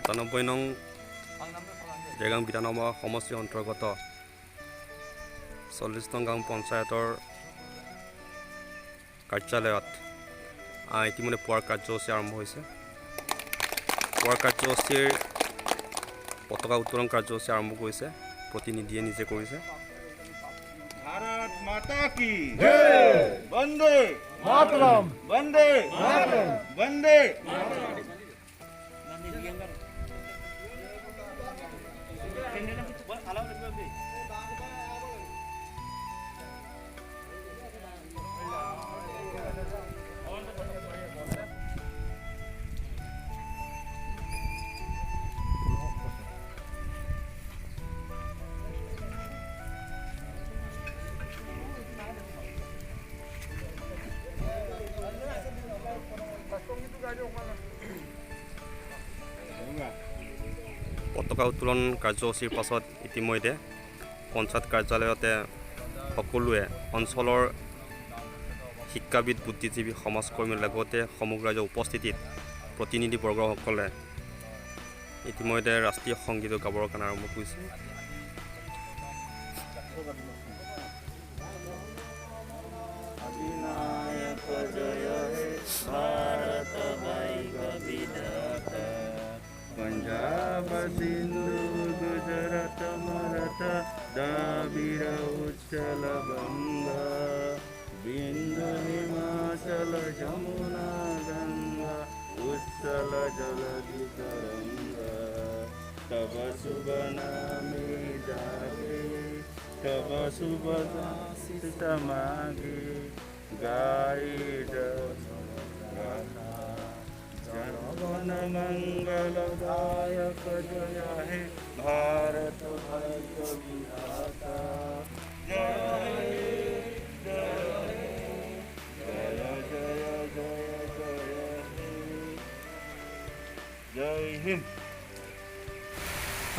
97 নং দেৰগাঁও বিধানসভা সমষ্টিৰ অন্তৰ্গত 40 নং গাঁও পঞ্চায়তৰ কাৰ্যালয়ত ইতিমধ্যে পুৱাৰ কাৰ্যসূচী আৰম্ভ হৈছে। পুৱাৰ কাৰ্যসূচীৰ পতাকা উত্তোলন কাৰ্যসূচী আৰম্ভ কৰিছে, প্ৰতিনিধিয়ে নিজে কৰিছে। भारत माता की जय, वंदे मातरम, वंदे मातरम, वंदे পতাকা উত্তোলন কাৰ্যসূচীৰ পাছত ইতিমধ্যে পঞ্চায়ত কাৰ্যালয়তে সকলোৱে অঞ্চলৰ শিক্ষাবিদ, বুদ্ধিজীৱী, সমাজকৰ্মীৰ লগতে সমগ্ৰ ৰাজ্যৰ উপস্থিতিত প্ৰতিনিধিবৰ্গসকলে ইতিমধ্যে ৰাষ্ট্ৰীয় সংগীত গাবৰ কাৰণে আৰম্ভ কৰিছে। पंजाब सिंधु गुजरात मराठा द्राविड़ उच्चल गंगा बिंदु हिमाचल जमुना गंगा उच्चल जलधि तरंगा तब शुभ नामे जागे तब शुभ दासित मागे गाये जनगण मंगलदायक जय हे भारत भाग्य विधाता जय जय जय जय जय जय हिंद।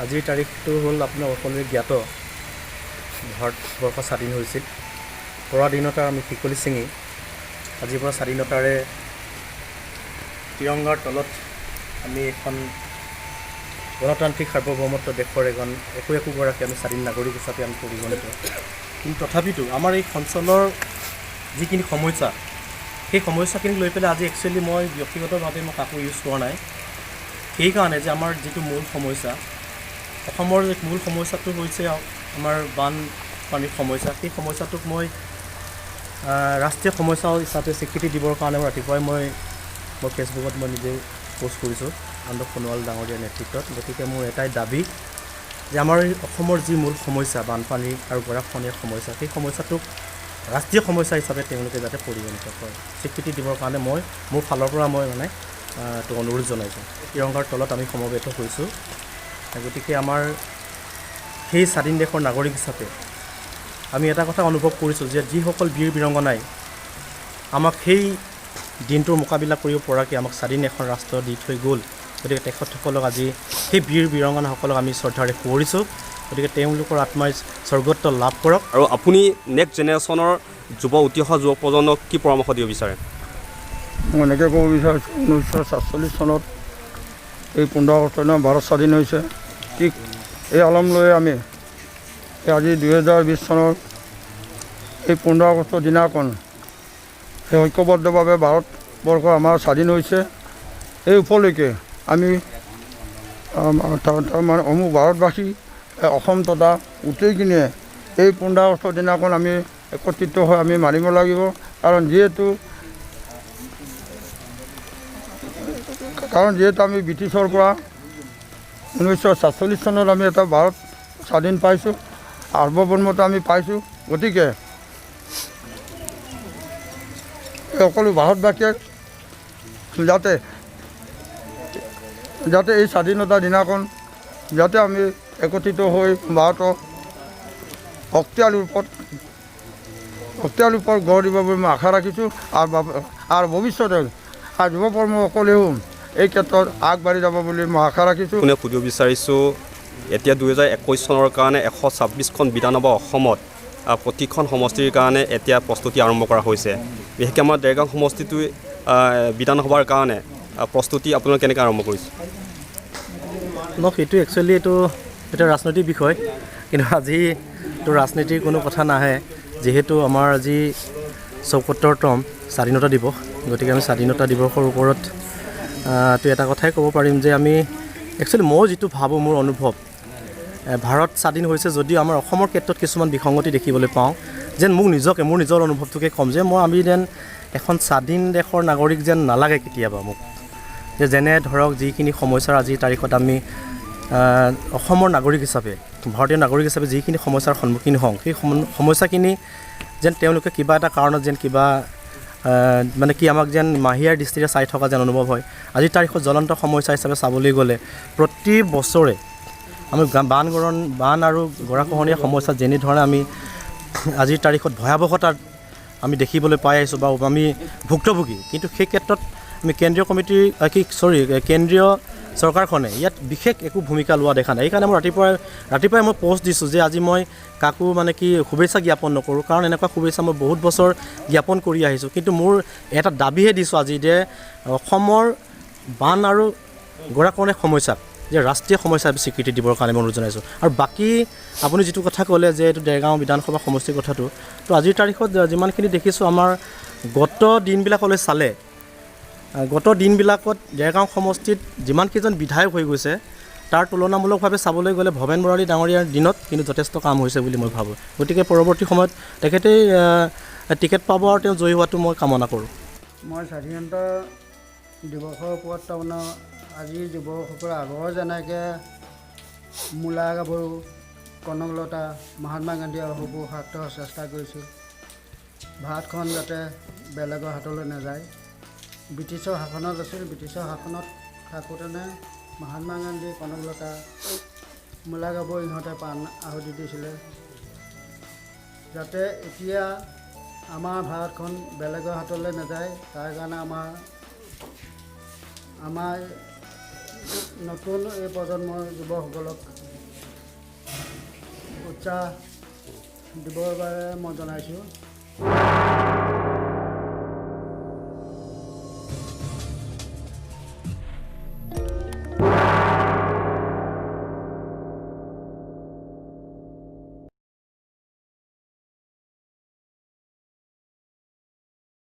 আজিৰ তাৰিখটো হ'ল আপোনাৰ সকলোৱে জ্ঞাত, ভাৰতবৰ্ষ স্বাধীন হৈছিল। পৰাধীনতাৰ আমি শিকলি ছিঙি আজিৰ পৰা স্বাধীনতাৰে তিৰংগাৰ তলত আমি এখন গণতান্ত্ৰিক সাৰ্বভৌমত্ব দেশৰ একোগৰাকী আমি স্বাধীন নাগৰিক হিচাপে আমি পৰিগণিত। কিন্তু তথাপিতো আমাৰ এই অঞ্চলৰ যিখিনি সমস্যা, সেই সমস্যাখিনি লৈ পেলাই আজি একচুৱেলি মই ব্যক্তিগতভাৱে মই কাকো ইউজ কৰা নাই। সেইকাৰণে যে আমাৰ যিটো মূল সমস্যা, অসমৰ মূল সমস্যাটো হৈছে আমাৰ বানপানীৰ সমস্যা। সেই সমস্যাটোক মই ৰাষ্ট্ৰীয় সমস্যা হিচাপে স্বীকৃতি দিবৰ কাৰণে ৰাতিপুৱাই মই ফেচবুকত মই নিজে পোষ্ট কৰিছোঁ আনন্দ সোণোৱাল ডাঙৰীয়াৰ নেতৃত্বত। গতিকে মোৰ এটাই দাবী যে আমাৰ অসমৰ যি মূল সমস্যা বানপানী আৰু গৰাখহনীয়াৰ সমস্যা, সেই সমস্যাটোক ৰাষ্ট্ৰীয় সমস্যা হিচাপে তেওঁলোকে যাতে পৰিগণিত কৰে, স্বীকৃতি দিবৰ কাৰণে মই মোৰ ফালৰ পৰা মই এইটো অনুৰোধ জনাইছোঁ। তিৰংগাৰ তলত আমি সমবেত হৈছোঁ। গতিকে আমাৰ সেই স্বাধীন দেশৰ নাগৰিক হিচাপে আমি এটা কথা অনুভৱ কৰিছোঁ যে যিসকল বীৰ বীৰাংগনাই আমাক সেই দিনটোৰ মোকাবিলা কৰিব পৰাকৈ আমাক স্বাধীন এখন ৰাষ্ট্ৰ দি থৈ গ'ল, গতিকে তেখেতসকলক আজি সেই বীৰ বীৰাংগনাসকলক আমি শ্ৰদ্ধাৰে সোঁৱৰিছোঁ। গতিকে তেওঁলোকৰ আত্মাই স্বৰ্গত্ব লাভ কৰক। আৰু আপুনি নেক্সট জেনেৰেশ্যনৰ উঠি অহা যুৱ প্ৰজন্মক কি পৰামৰ্শ দিব বিচাৰে? মই এনেকৈ ক'ব বিচাৰিছোঁ, 1947 চনত এই 15 আগষ্ট দিনা ভাৰত স্বাধীন হৈছে। ঠিক এই আলম লৈ আমি আজি 2020 চনৰ এই 15 আগষ্টৰ দিনাখন সেই ঐক্যবদ্ধভাৱে ভাৰতবৰ্ষ আমাৰ স্বাধীন হৈছে। এই উপলক্ষে আমি মানে সমূহ ভাৰতবাসী, অসম তথা গোটেইখিনিয়ে এই 15 আগষ্টৰ দিনাখন আমি একত্ৰিত হৈ আমি মানিব লাগিব। কাৰণ যিহেতু আমি ব্ৰিটিছৰ পৰা 1947 চনত আমি এটা ভাৰত স্বাধীন পাইছোঁ, সাৰ্বভৌমত্ব আমি পাইছোঁ। গতিকে সকলো ভাৰতবাসীয়ে যাতে এই স্বাধীনতাৰ দিনাখন যাতে আমি একত্ৰিত হৈ ভাৰতক শক্তিশালী ৰূপত গঢ় দিব বুলি মই আশা ৰাখিছোঁ। আৰু ভৱিষ্যতে যুৱ প্ৰজন্মসকলেও এই ক্ষেত্ৰত আগবাঢ়ি যাব বুলি মই আশা ৰাখিছোঁ। সুধিব বিচাৰিছোঁ, এতিয়া 2021 চনৰ কাৰণে 126খন বিধানসভা অসমত প্ৰতিখন সমষ্টিৰ কাৰণে এতিয়া প্ৰস্তুতি আৰম্ভ কৰা হৈছে। বিশেষকৈ আমাৰ দেৰগাঁও সমষ্টিটো বিধানসভাৰ কাৰণে প্ৰস্তুতি আপোনালোকে কেনেকৈ আৰম্ভ কৰিছে? সেইটো একচুৱেলি এইটো ৰাজনৈতিক বিষয়, কিন্তু আজি এইটো ৰাজনীতিৰ কোনো কথা নাহে, যিহেতু আমাৰ আজি ৭৪তম স্বাধীনতা দিৱস। গতিকে আমি স্বাধীনতা দিৱসৰ ওপৰত তো এটা কথাই ক'ব পাৰিম যে আমি একচুৱেলি মই যিটো ভাবোঁ, মোৰ অনুভৱ, ভাৰত স্বাধীন হৈছে যদিও আমাৰ অসমৰ ক্ষেত্ৰত কিছুমান বিসংগতি দেখিবলৈ পাওঁ। যেন মোৰ নিজৰ অনুভৱটোকে ক'ম যে আমি যেন এখন স্বাধীন দেশৰ নাগৰিক যেন নালাগে কেতিয়াবা মোক। যেনে ধৰক যিখিনি সমস্যাৰ আজিৰ তাৰিখত আমি অসমৰ নাগৰিক হিচাপে, ভাৰতীয় নাগৰিক হিচাপে যিখিনি সমস্যাৰ সন্মুখীন হওঁ, সেই সমস্যাখিনি যেন তেওঁলোকে কিবা এটা কাৰণত যেন কিবা মানে কি আমাক যেন মাহিয়াৰ দৃষ্টিৰে চাই থকা যেন অনুভৱ হয়। আজিৰ তাৰিখত জ্বলন্ত সমস্যা হিচাপে চাবলৈ গ'লে প্ৰতি বছৰে আমি বান আৰু গৰাখহনীয়া সমস্যা যেনেধৰণে আমি আজিৰ তাৰিখত ভয়াৱহতাত আমি দেখিবলৈ পাই আহিছোঁ বা আমি ভুক্তভোগী, কিন্তু সেই ক্ষেত্ৰত আমি কেন্দ্ৰীয় চৰকাৰখনে ইয়াত বিশেষ একো ভূমিকা লোৱা দেখা নাই। সেইকাৰণে মই ৰাতিপুৱাই মই পষ্ট দিছোঁ যে আজি মই কাকো মানে কি শুভেচ্ছা জ্ঞাপন নকৰোঁ, কাৰণ এনেকুৱা শুভেচ্ছা মই বহুত বছৰ জ্ঞাপন কৰি আহিছোঁ। কিন্তু মোৰ এটা দাবীহে দিছোঁ আজি যে অসমৰ বান আৰু গৰাখহনীয়া সমস্যাক যে ৰাষ্ট্ৰীয় সমস্যা স্বীকৃতি দিবৰ কাৰণে মই অনুৰোধ জনাইছোঁ। আৰু বাকী আপুনি যিটো কথা ক'লে যে এইটো দেৰগাঁও বিধানসভা সমষ্টিৰ কথাটো, তো আজিৰ তাৰিখত যিমানখিনি দেখিছোঁ আমাৰ গত দিনবিলাকলৈ চালে, গত দিনবিলাকত দেৰগাঁও সমষ্টিত যিমানকেইজন বিধায়ক হৈ গৈছে তাৰ তুলনামূলকভাৱে চাবলৈ গ'লে ভৱেন বৰালী ডাঙৰীয়াৰ দিনত কিন্তু যথেষ্ট কাম হৈছে বুলি মই ভাবোঁ। গতিকে পৰৱৰ্তী সময়ত তেখেতেই টিকেট পাব আৰু তেওঁ জয়ী হোৱাটো মই কামনা কৰোঁ। মই স্বাধীনতা দিৱসৰ ওপৰত তাৰমানে আজি যুৱকসকলে আগৰ যেনেকৈ মূলা গাভৰু, কনকলতা, মহাত্মা গান্ধীয়ে সবোৰ স্বাৰ্থ চেষ্টা কৰিছিল ভাৰতখন যাতে বেলেগৰ হাতলৈ নাযায়। ব্ৰিটিছৰ শাসনত আছিল, ব্ৰিটিছৰ শাসনত থাকোঁতেনে মহাত্মা গান্ধী, কনকলতা, মূলা গাভৰু ইহঁতে প্ৰাণ আহুতি দিছিলে যাতে এতিয়া আমাৰ ভাৰতখন বেলেগৰ হাতলৈ নাযায়। তাৰ কাৰণে আমাৰ নতুন এই প্ৰজন্মৰ যুৱকসকলক উৎসাহ দিবৰ বাবে মই জনাইছোঁ।